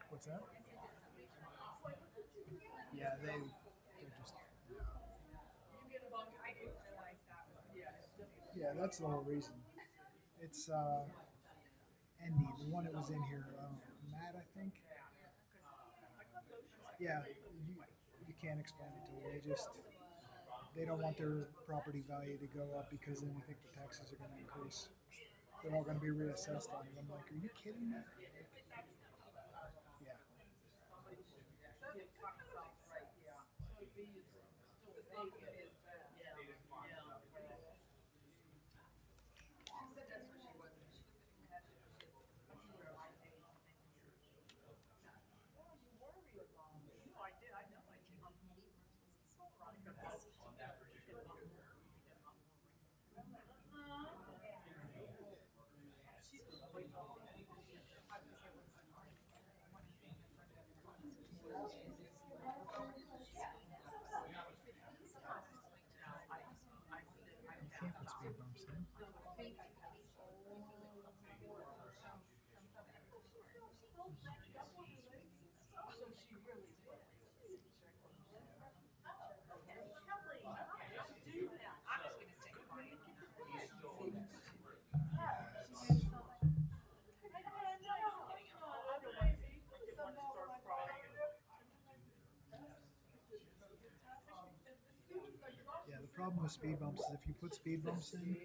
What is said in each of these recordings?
What's that? Yeah, they're just. Yeah, that's the whole reason. It's Andy, the one that was in here, Matt, I think. Yeah, you can't explain it to them. They don't want their property value to go up because then we think the taxes are going to increase. They're all going to be reassessed on it. I'm like, are you kidding me? Yeah. You can't put speed bumps in. Yeah, the problem with speed bumps is if you put speed bumps in,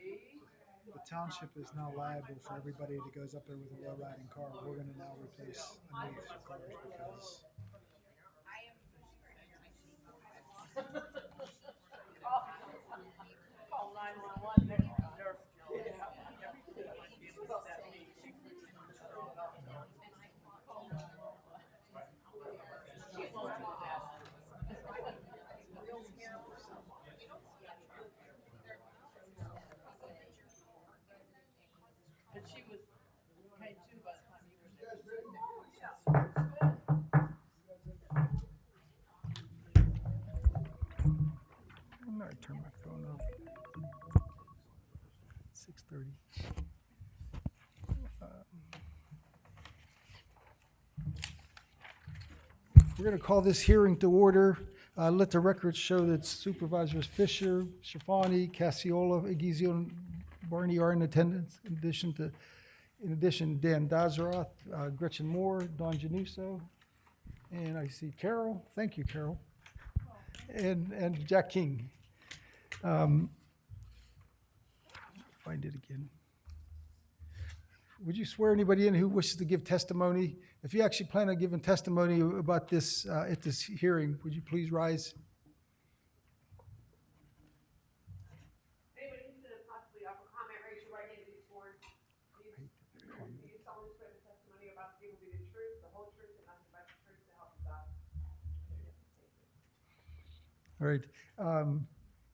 the township is now liable for everybody that goes up there with a low riding car. We're going to now replace underneath the cars because I'm going to turn my phone off. 6:30. We're going to call this hearing to order. Let the records show that Supervisors Fisher, Schifani, Cassiola, Egizio, and Barney are in attendance. In addition, Dan Dazaroth, Gretchen Moore, Don Januso, and I see Carol. Thank you, Carol. And Jack King. Find it again. Would you swear anybody in who wishes to give testimony? If you actually plan on giving testimony about this at this hearing, would you please rise? Anybody who's going to possibly offer comment, raise your right hand and be sworn. Do you solemnly swear the testimony you're about to give will be the truth, the whole truth, and nothing but the truth to help you God? All right.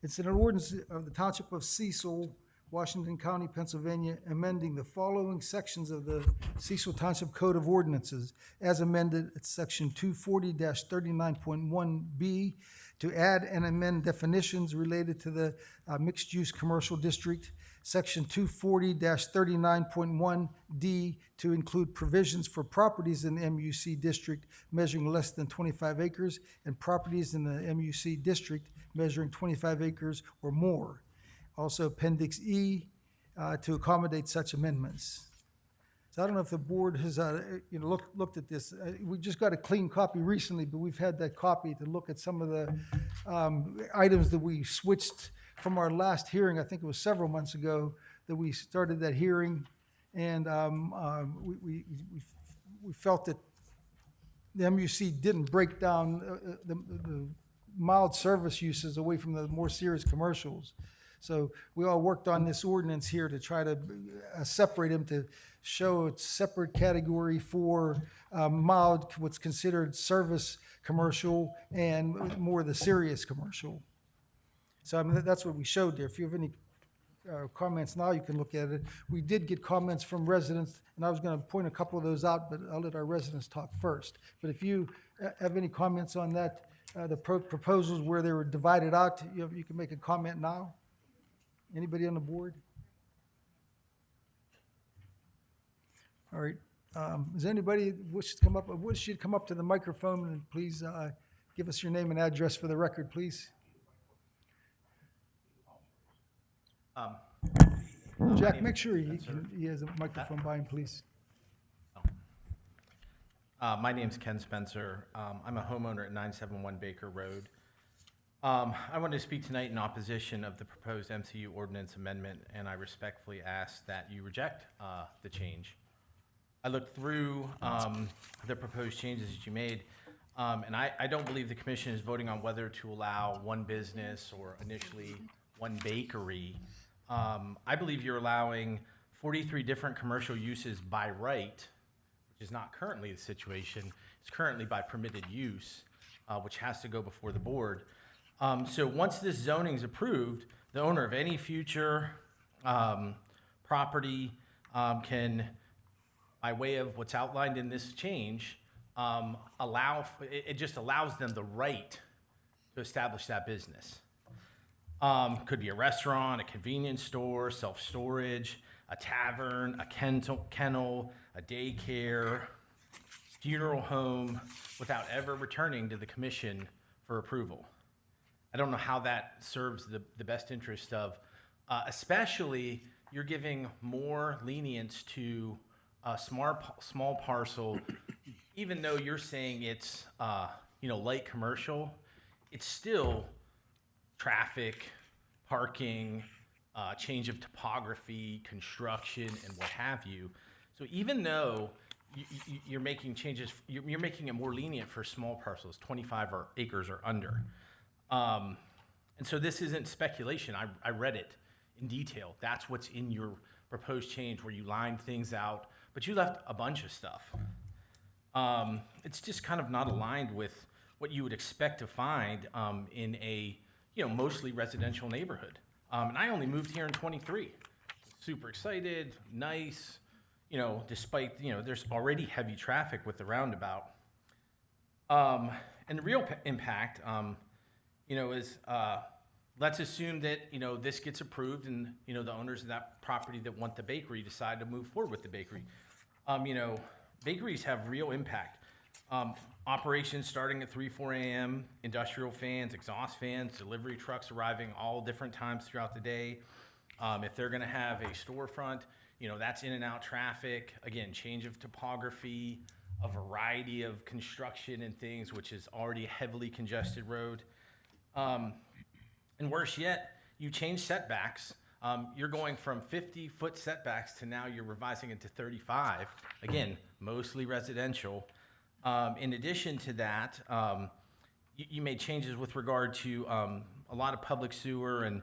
It's an ordinance of the Township of Cecil, Washington County, Pennsylvania, amending the following sections of the Cecil Township Code of Ordinances as amended at section 240-39.1B to add and amend definitions related to the mixed-use commercial district, section 240-39.1D to include provisions for properties in the MUC district measuring less than 25 acres and properties in the MUC district measuring 25 acres or more. Also Appendix E to accommodate such amendments. So I don't know if the board has looked at this. We just got a clean copy recently, but we've had that copy to look at some of the items that we switched from our last hearing. I think it was several months ago that we started that hearing, and we felt that the MUC didn't break down the mild service uses away from the more serious commercials. So we all worked on this ordinance here to try to separate them to show a separate category for mild, what's considered service commercial, and more the serious commercial. So I mean, that's what we showed there. If you have any comments now, you can look at it. We did get comments from residents, and I was going to point a couple of those out, but I'll let our residents talk first. But if you have any comments on that, the proposals where they were divided out, you can make a comment now. Anybody on the board? All right, Is anybody wishes to come up to the microphone and please give us your name and address for the record, please? Jack, make sure he has a microphone by him, please. My name's Ken Spencer. I'm a homeowner at 971 Baker Road. I wanted to speak tonight in opposition of the proposed MCU ordinance amendment, and I respectfully ask that you reject the change. I looked through the proposed changes that you made, and I don't believe the commission is voting on whether to allow one business or initially one bakery. I believe you're allowing 43 different commercial uses by right, which is not currently the situation. It's currently by permitted use, which has to go before the board. So once this zoning is approved, the owner of any future property can, by way of what's outlined in this change, it just allows them the right to establish that business. Could be a restaurant, a convenience store, self-storage, a tavern, a kennel, a daycare, funeral home, without ever returning to the commission for approval. I don't know how that serves the best interest of, especially you're giving more lenience to a small parcel, even though you're saying it's light commercial, it's still traffic, parking, change of topography, construction, and what have you. So even though you're making changes, you're making it more lenient for small parcels, 25 acres or under. And so this isn't speculation. I read it in detail. That's what's in your proposed change, where you lined things out, but you left a bunch of stuff. It's just kind of not aligned with what you would expect to find in a mostly residential neighborhood. And I only moved here in 23. Super excited, nice, despite, there's already heavy traffic with the roundabout. And the real impact, is let's assume that, this gets approved and, the owners of that property that want the bakery decide to move forward with the bakery. Bakeries have real impact. Operations starting at 3, 4 a.m., industrial fans, exhaust fans, delivery trucks arriving all different times throughout the day. If they're gonna have a storefront, that's in and out traffic. Again, change of topography, a variety of construction and things, which is already a heavily congested road. And worse yet, you change setbacks. You're going from 50-foot setbacks to now you're revising it to 35. Again, mostly residential. In addition to that, you made changes with regard to a lot of public sewer and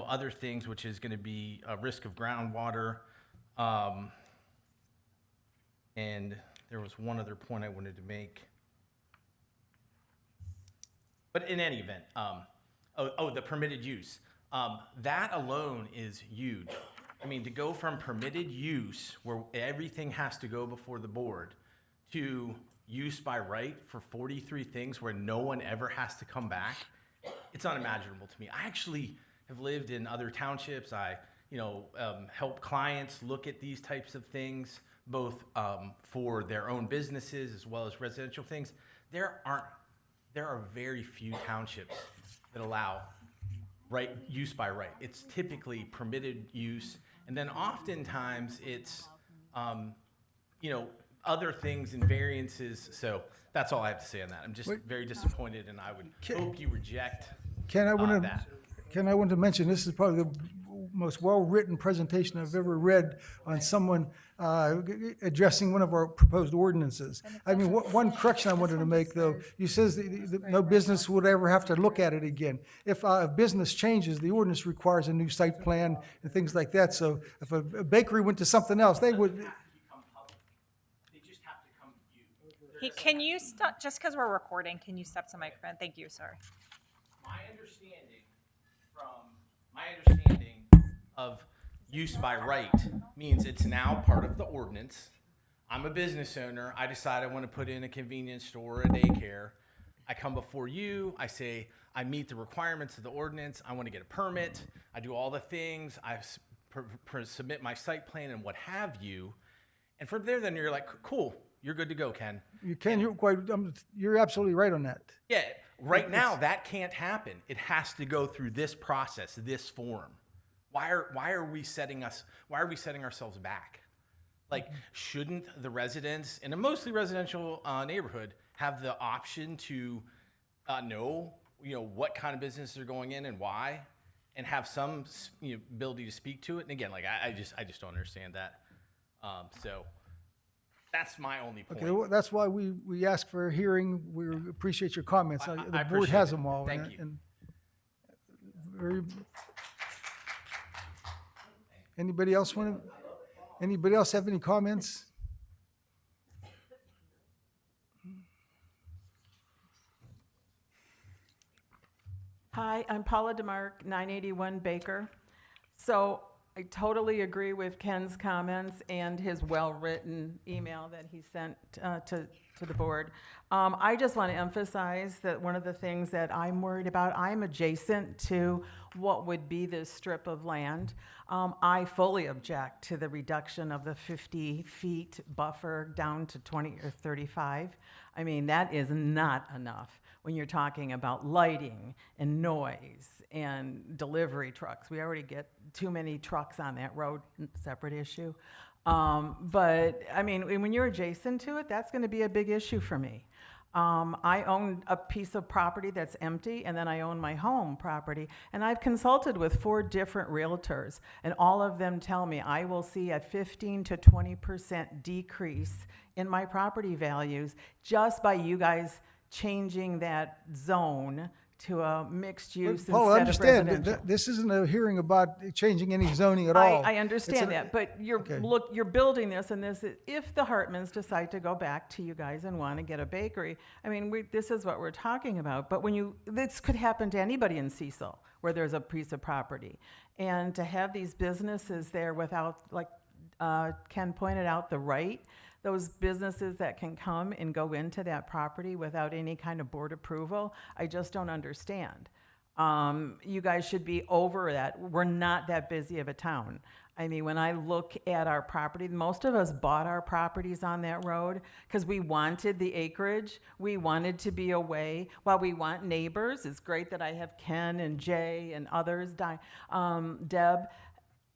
other things, which is going to be a risk of groundwater. And there was one other point I wanted to make. But in any event, the permitted use. That alone is huge. I mean, to go from permitted use, where everything has to go before the board, to use by right for 43 things where no one ever has to come back, it's unimaginable to me. I actually have lived in other townships. I, help clients look at these types of things, both for their own businesses as well as residential things. There are very few townships that allow use by right. It's typically permitted use, and then oftentimes it's, other things and variances. So that's all I have to say on that. I'm just very disappointed, and I would hope you reject Ken, I want to mention, this is probably the most well-written presentation I've ever read on someone addressing one of our proposed ordinances. I mean, one correction I wanted to make, though, you says that no business would ever have to look at it again. If a business changes, the ordinance requires a new site plan and things like that. So if a bakery went to something else, they would. Can you stop, just because we're recording, can you step to the microphone? Thank you, sorry. My understanding of use by right means it's now part of the ordinance. I'm a business owner. I decide I want to put in a convenience store, a daycare. I come before you. I say, I meet the requirements of the ordinance. I want to get a permit. I do all the things. I submit my site plan and what have you. And from there, then you're like, cool, you're good to go, Ken. You can, you're absolutely right on that. Yeah, right now that can't happen. It has to go through this process, this form. Why are we setting ourselves back? Like, shouldn't the residents in a mostly residential neighborhood have the option to know, what kind of business they're going in and why, and have some ability to speak to it? And again, like I just don't understand that. So that's my only point. Okay, well, that's why we ask for a hearing. We appreciate your comments. I The board appreciate has it. them all. Thank you. And anybody else have any comments? Hi, I'm Paula DeMarc, 981 Baker. So I totally agree with Ken's comments and his well-written email that he sent to the board. I just want to emphasize that one of the things that I'm worried about, I'm adjacent to what would be this strip of land. I fully object to the reduction of the 50 feet buffer down to 20 or 35. I mean, that is not enough when you're talking about lighting and noise and delivery trucks. We already get too many trucks on that road, separate issue. But I mean, when you're adjacent to it, that's gonna be a big issue for me. I own a piece of property that's empty, and then I own my home property. And I've consulted with 4 different realtors, and all of them tell me I will see a 15 to 20% decrease in my property values just by you guys changing that zone to a mixed use Paul, instead of understand, residential. this isn't a hearing about changing any zoning at all. I understand that, but Okay. you're building this, and if the Hartmans decide to go back to you guys and want to get a bakery, I mean, this is what we're talking about. But this could happen to anybody in Cecil where there's a piece of property, and to have these businesses there without, like Ken pointed out, the right. Those businesses that can come and go into that property without any kind of board approval, I just don't understand. You guys should be over that. We're not that busy of a town. I mean, when I look at our property, most of us bought our properties on that road because we wanted the acreage. We wanted to be away. While we want neighbors, it's great that I have Ken and Jay and others, Deb.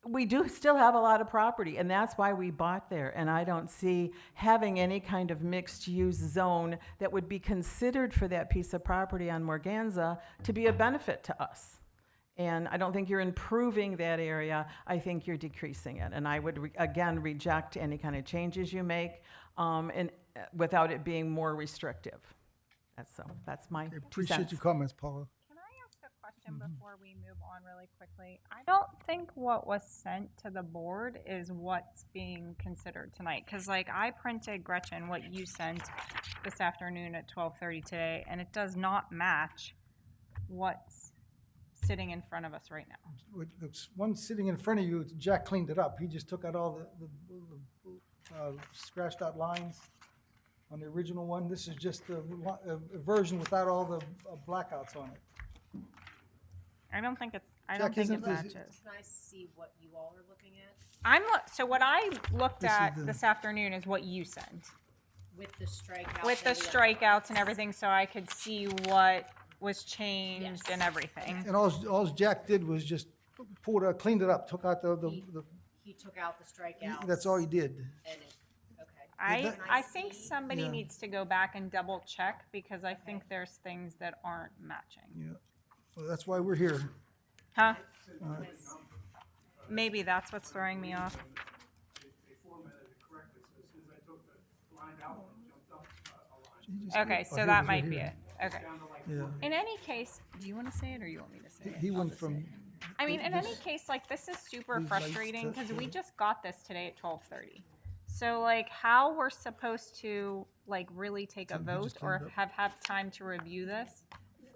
We do still have a lot of property, and that's why we bought there. And I don't see having any kind of mixed-use zone that would be considered for that piece of property on Morganza to be a benefit to us. And I don't think you're improving that area. I think you're decreasing it. And I would, again, reject any kind of changes you make and without it being more restrictive. That's my 2 Appreciate cents. your comments, Paula. Can I ask a question before we move on really quickly? I don't think what was sent to the board is what's being considered tonight. Because like I printed, Gretchen, what you sent this afternoon at 12:30 today, and it does not match what's sitting in front of us right now. The one sitting in front of you, Jack cleaned it up. He just took out all the scratched out lines on the original one. This is just a version without all the blackouts on it. I don't think it Jack, isn't this- matches. Can I see what you all are looking at? So what I looked This is at the- this afternoon is what you sent. With the strikeouts? With the and strikeouts and everything, so I could see what was changed Yes. and everything. And all Jack did was just cleaned it up, took out He took out the strikeouts. that's all he did. And okay. I Can I think see? somebody Yeah. needs to go back and double check because I think there's things that aren't matching. Yeah, well, that's why we're here. Huh? Maybe that's what's throwing me off. They formatted it correctly, so as soon as I took the line out, it jumped up a line. Okay, Oh, so here it that is, might right be here. it. Okay. Down to like Yeah, In any case, do you want to say it or you want me to say it? he went from, I mean, in any This- case, like, this is super these lights frustrating because we that- just got this today at 12:30. So, like, how we're supposed to, like, really take a Something he just vote or cleaned up. have time to review this?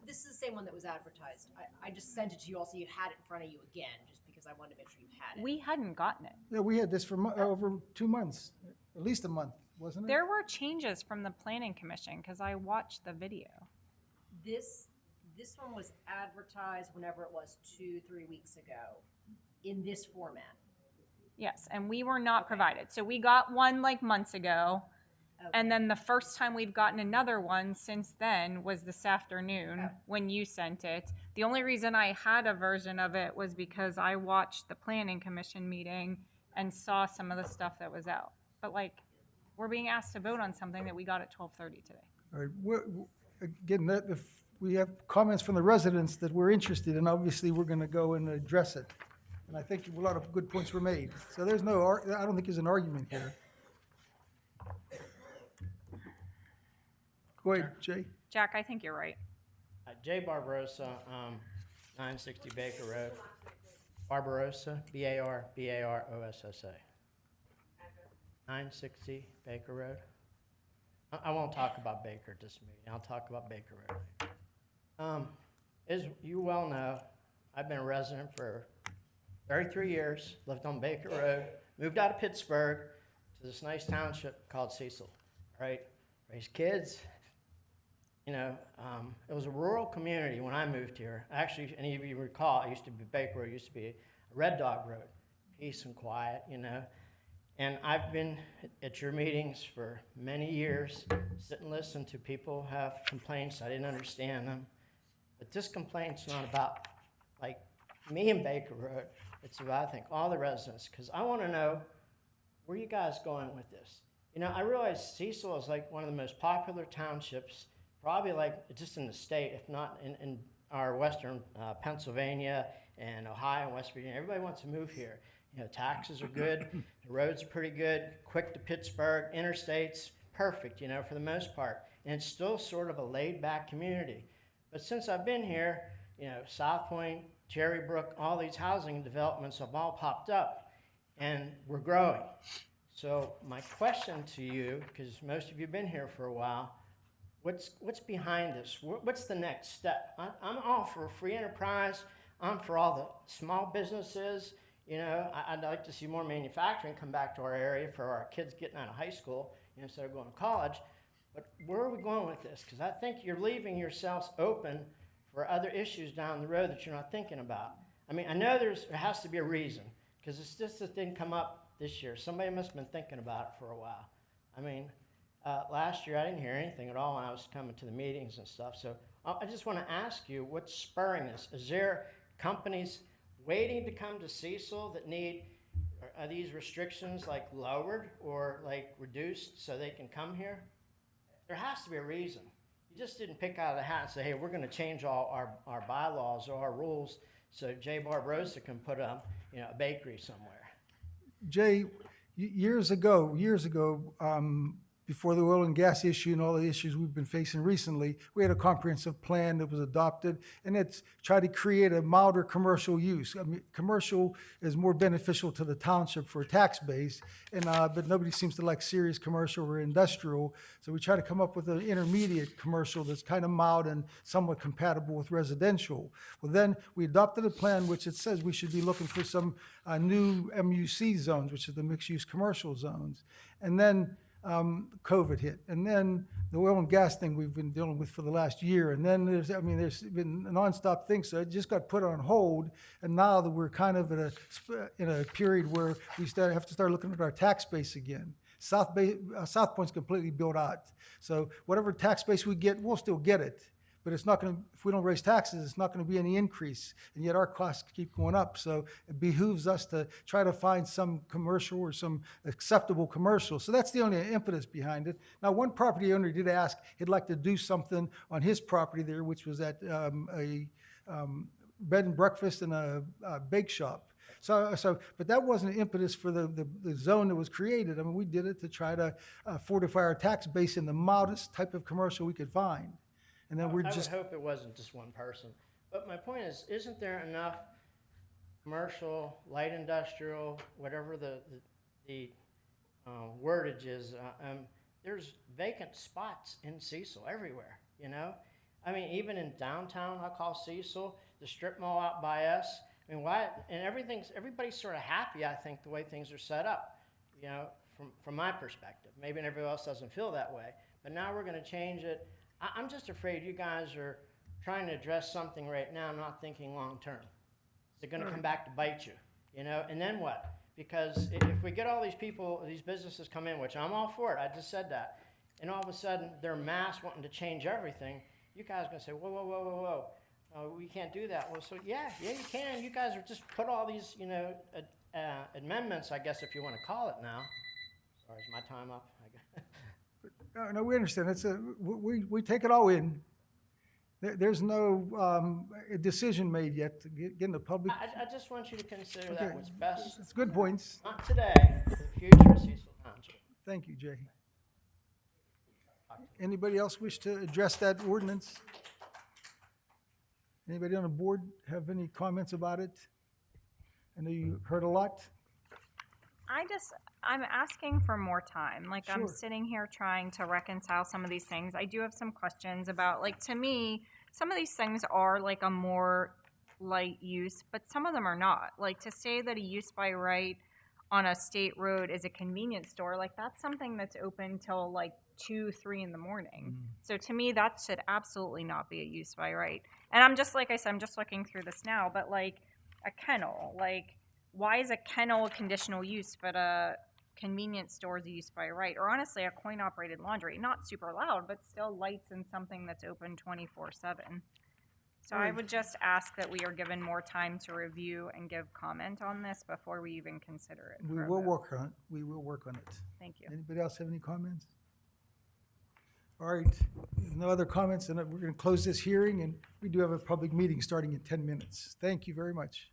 This is the same one that was advertised. I just sent it to you all so you had it in front of you again, just because I wanted to make sure you had it. We hadn't gotten it. yeah, we had this for over 2 months, at least a month, wasn't it? There were changes from the planning commission because I watched the video. This one was advertised whenever it was 2-3 weeks ago in this format. Yes, and we were not provided. So we got one like months ago. And then the first time we've gotten another one since then was this afternoon when you sent it. The only reason I had a version of it was because I watched the planning commission meeting and saw some of the stuff that was out. But like, we're being asked to vote on something that we got at 12:30 today. All right, again, if we have comments from the residents that we're interested in, obviously, we're gonna go and address it. And I think a lot of good points were made. So there's no, I don't think there's an argument here. Go ahead, Jay. Jack, I think you're right. Jay Barbarossa, 960 Baker Road. Barbarossa, Barbarossa. 960 Baker Road. I won't talk about Baker at this meeting. I'll talk about Baker Road. As you well know, I've been a resident for 33 years, lived on Baker Road, moved out of Pittsburgh to this nice township called Cecil, right? Raised kids. You know, it was a rural community when I moved here. Actually, any of you recall, it used to be Baker Road, it used to be a Red Dog Road, peace and quiet, you know. And I've been at your meetings for many years, sit and listen to people have complaints. I didn't understand them. But this complaint's not about, like, me and Baker Road. It's about, I think, all the residents, because I want to know where you guys going with this. You know, I realize Cecil is like one of the most popular townships, probably like just in the state, if not in our western Pennsylvania and Ohio and West Virginia. Everybody wants to move here. You know, taxes are good, the roads are pretty good, quick to Pittsburgh, interstates, perfect, you know, for the most part. And it's still sort of a laid-back community. But since I've been here, you know, South Point, Cherrybrook, all these housing developments have all popped up, and we're growing. So my question to you, because most of you have been here for a while, what's behind this? What's the next step? I'm all for free enterprise. I'm for all the small businesses. You know, I'd like to see more manufacturing come back to our area for our kids getting out of high school, you know, instead of going to college. But where are we going with this? Because I think you're leaving yourselves open for other issues down the road that you're not thinking about. I mean, I know there has to be a reason, because it's just that didn't come up this year. Somebody must have been thinking about it for a while. I mean, last year I didn't hear anything at all when I was coming to the meetings and stuff. So I just want to ask you, what's spurring this? Is there companies waiting to come to Cecil that need, are these restrictions like lowered or like reduced so they can come here? There has to be a reason. You just didn't pick out of the hat and say, hey, we're going to change all our bylaws or our rules so Jay Barbarossa can put up, you know, a bakery somewhere. Jay, years ago, before the oil and gas issue and all the issues we've been facing recently, we had a comprehensive plan that was adopted, and it's tried to create a milder commercial use. I mean, commercial is more beneficial to the township for a tax base, and but nobody seems to like serious commercial or industrial. So we try to come up with an intermediate commercial that's kind of mild and somewhat compatible with residential. Well, then we adopted a plan which it says we should be looking for some new MUC zones, which are the mixed-use commercial zones, and then COVID hit, and then the oil and gas thing we've been dealing with for the last year, and then there's been a nonstop thing, so it just got put on hold, and now that we're kind of in a period where we have to start looking at our tax base again. South Point's completely built out, so whatever tax base we get, we'll still get it, but it's not going to, if we don't raise taxes, it's not going to be any increase, and yet our costs keep going up. So it behooves us to try to find some commercial or some acceptable commercial. So that's the only impetus behind it. Now, one property owner did ask he'd like to do something on his property there, which was at a bed and breakfast and a bake shop. So, but that wasn't an impetus for the zone that was created. I mean, we did it to try to fortify our tax base in the mildest type of commercial we could find. And then I would hope it wasn't just one person. But my point is, isn't there enough commercial, light industrial, whatever the wordage is, there's vacant spots in Cecil everywhere, you know? I mean, even in downtown, I call Cecil, the strip mall out by us. I mean, why? And everybody's sort of happy, I think, the way things are set up, you know, from my perspective. Maybe everybody else doesn't feel that way. But now we're going to change it. I'm just afraid you guys are trying to address something right now, not thinking long term. Is it going to come back to bite you? You know, and then what? Because if we get all these people, these businesses come in, which I'm all for it, I just said that, and all of a sudden they're mass wanting to change everything, you guys are gonna say, whoa, whoa, whoa, whoa, whoa. We can't do that. Well, so yeah, you can. You guys are just put all these, amendments, I guess, if you want to call it now. Sorry, is my time up? No, we understand. We take it all in. There's no decision made yet. Again, the public, I just want you to consider Okay. that what's best, it's good points. not today, for the future of Cecil Township. Thank you, Jay. Anybody else wish to address that ordinance? Anybody on the board have any comments about it? I know you heard a lot. I'm asking for more time. Like, I'm Sure. sitting here trying to reconcile some of these things. I do have some questions about, like, to me, some of these things are like a more light use, but some of them are not. Like, to say that a use by right on a state road is a convenience store, like, that's something that's open till like 2, 3 in the morning. So to me, that should absolutely not be a use by right. And I'm just, like I said, I'm just looking through this now, but like a kennel, like, why is a kennel a conditional use, but a convenience store is a use by right? Or honestly, a coin-operated laundry, not super loud, but still lights in something that's open 24/7. So I would just ask that we are given more time to review and give comment on this before we even consider it. We for a will vote. work on it. We will work on it. Thank you. Anybody else have any comments? All right, no other comments, and we're going to close this hearing, and we do have a public meeting starting in 10 minutes. Thank you very much.